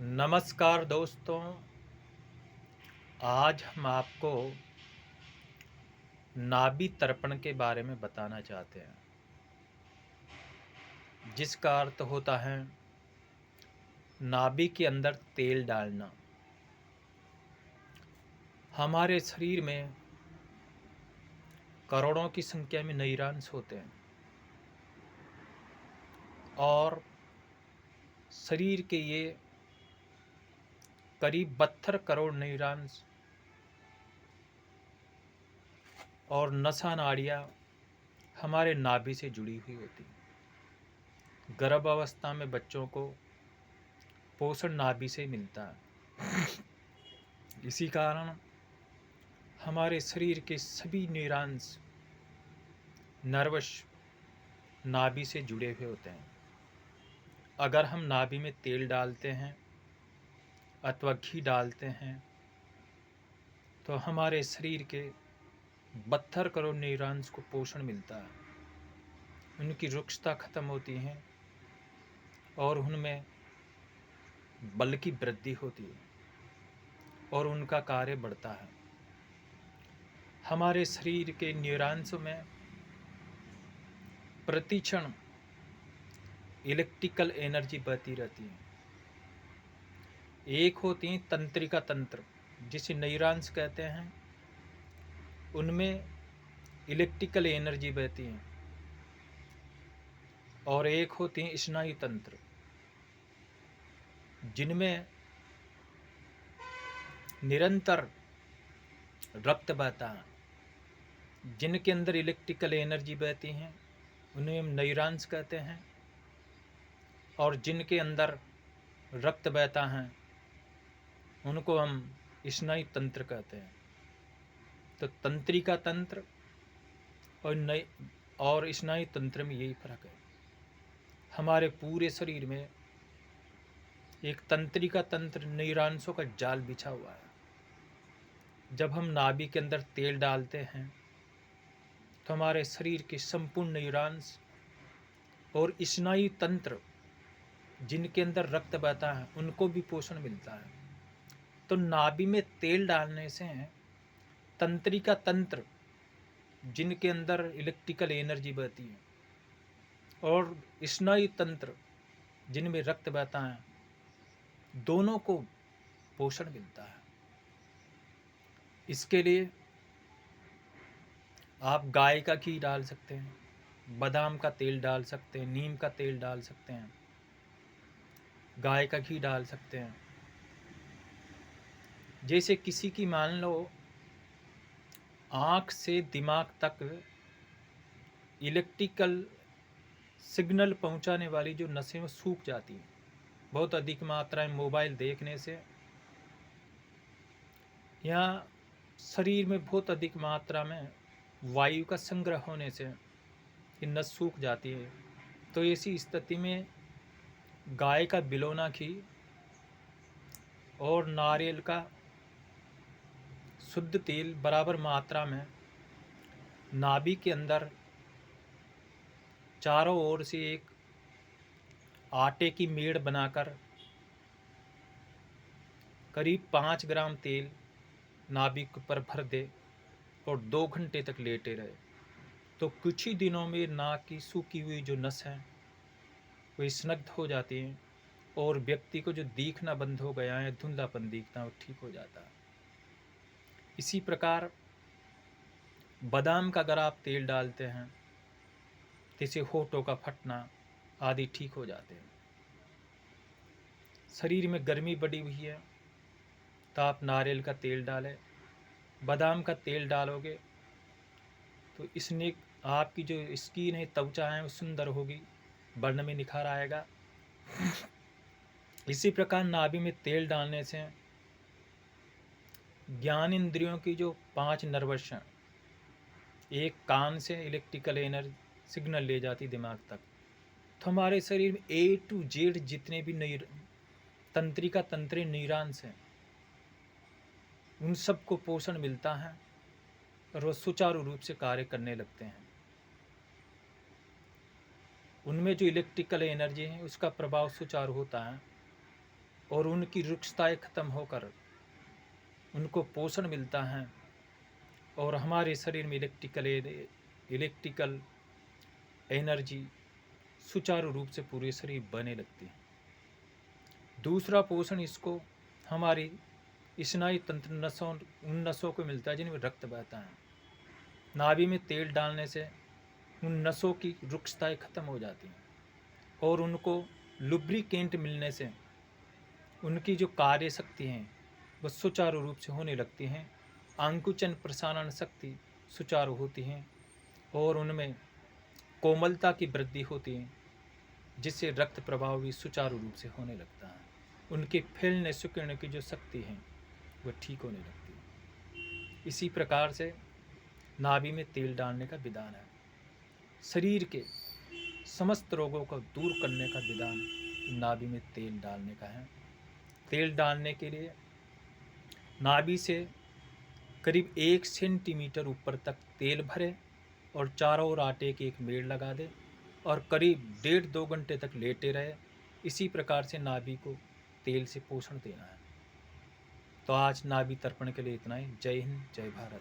नमस्कार दोस्तों। आज हम आपको नाभि तर्पण के बारे में बताना चाहते हैं, जिसका अर्थ होता है नाभि के अंदर तेल डालना। हमारे शरीर में करोड़ों की संख्या में न्यूरॉन्स होते हैं और शरीर के ये करीब 72 करोड़ न्यूरॉन्स और नसा नाड़ियाँ हमारे नाभि से जुड़ी हुई होती हैं। गर्भ अवस्था में बच्चों को पोषण नाभि से मिलता है। इसी कारण हमारे शरीर के सभी न्यूरॉन्स नर्वस नाभि से जुड़े हुए होते हैं। अगर हम नाभि में तेल डालते हैं अथवा घी डालते हैं तो हमारे शरीर के 72 करोड़ न्यूरॉन्स को पोषण मिलता है, उनकी रुक्षता खत्म होती है और उनमें बल की वृद्धि होती है और उनका कार्य बढ़ता है। हमारे शरीर के न्यूरॉन्स में प्रतिक्षण इलेक्ट्रिकल एनर्जी बहती रहती है। एक होती है तंत्रिका तंत्र, जिसे न्यूरॉन्स कहते हैं, उनमें इलेक्ट्रिकल एनर्जी बहती है। और एक होती है स्नायु तंत्र, जिनमें निरंतर रक्त बहता है। जिनके अंदर इलेक्ट्रिकल एनर्जी बहती हैं उन्हें हम न्यूरॉन्स कहते हैं, और जिनके अंदर रक्त बहता है उनको हम स्नायु तंत्र कहते हैं। तो तंत्रिका तंत्र और स्नायु तंत्र में यही फर्क है। हमारे पूरे शरीर में एक तंत्रिका तंत्र न्यूरॉन्सों का जाल बिछा हुआ है। जब हम नाभि के अंदर तेल डालते हैं तो हमारे शरीर के संपूर्ण न्यूरॉन्स और स्नायु तंत्र, जिनके अंदर रक्त बहता है, उनको भी पोषण मिलता है। तो नाभि में तेल डालने से तंत्रिका तंत्र, जिनके अंदर इलेक्ट्रिकल एनर्जी बहती है, और स्नायु तंत्र, जिनमें रक्त बहता है, दोनों को पोषण मिलता है। इसके लिए आप गाय का घी डाल सकते हैं, बादाम का तेल डाल सकते हैं, नीम का तेल डाल सकते हैं, गाय का घी डाल सकते हैं। जैसे किसी की मान लो आँख से दिमाग तक इलेक्ट्रिकल सिग्नल पहुंचाने वाली जो नसें वो सूख जाती हैं बहुत अधिक मात्रा में मोबाइल देखने से, या शरीर में बहुत अधिक मात्रा में वायु का संग्रह होने से ये नस सूख जाती है। तो ऐसी स्थिति में गाय का बिलोना घी और नारियल का शुद्ध तेल बराबर मात्रा में नाभि के अंदर चारों ओर से एक आटे की मेड़ बनाकर करीब 5 ग्राम तेल नाभि पर भर दे और 2 घंटे तक लेटे रहे, तो कुछ ही दिनों में नाक की सूखी हुई जो नस है वो स्निग्ध हो जाती है और व्यक्ति को जो दिखना बंद हो गया है, धुंधलापन दिखना, वो ठीक हो जाता है। इसी प्रकार बादाम का अगर आप तेल डालते हैं तो इससे होठों का फटना आदि ठीक हो जाते हैं। शरीर में गर्मी बढ़ी हुई है तो आप नारियल का तेल डालें, बादाम का तेल डालोगे तो इसने आपकी जो स्किन है, त्वचा है, वो सुंदर होगी, वर्ण में निखार आएगा। इसी प्रकार नाभि में तेल डालने से ज्ञान इंद्रियों की जो 5 नर्वस हैं, एक कान से इलेक्ट्रिकल एनर्जी सिग्नल ले जाती दिमाग तक, तो हमारे शरीर में A to Z जितने भी तंत्रिका तंत्री न्यूरॉन्स हैं, उन सबको पोषण मिलता है और वो सुचारू रूप से कार्य करने लगते हैं। उनमें जो इलेक्ट्रिकल एनर्जी है उसका प्रभाव सुचारू होता है और उनकी रुक्षताएं खत्म होकर उनको पोषण मिलता है और हमारे शरीर में इलेक्ट्रिकल एनर्जी सुचारू रूप से पूरे शरीर बने लगती है। दूसरा पोषण इसको हमारी स्नायु तंत्र उन नसों को मिलता है जिनमें रक्त बहता है। नाभि में तेल डालने से उन नसों की रुक्षताएं खत्म हो जाती हैं और उनको लुब्रिकेंट मिलने से उनकी जो कार्य शक्ति हैं वह सुचारू रूप से होने लगती हैं। आंकुचन प्रसारण शक्ति सुचारू होती हैं और उनमें कोमलता की वृद्धि होती है, जिससे रक्त प्रवाह भी सुचारू रूप से होने लगता है। उनके फैलने सिकुड़ने की जो शक्ति है वह ठीक होने लगती है। इसी प्रकार से नाभि में तेल डालने का विधान है। शरीर के समस्त रोगों को दूर करने का विधान नाभि में तेल डालने का है। तेल डालने के लिए नाभि से करीब 1 सेंटीमीटर ऊपर तक तेल भरे और चारों ओर आटे की एक मेड़ लगा दे और करीब 1.5-2 घंटे तक लेटे रहे। इसी प्रकार से नाभि को तेल से पोषण देना है। तो आज नाभि तर्पण के लिए इतना ही। जय हिंद, जय भारत।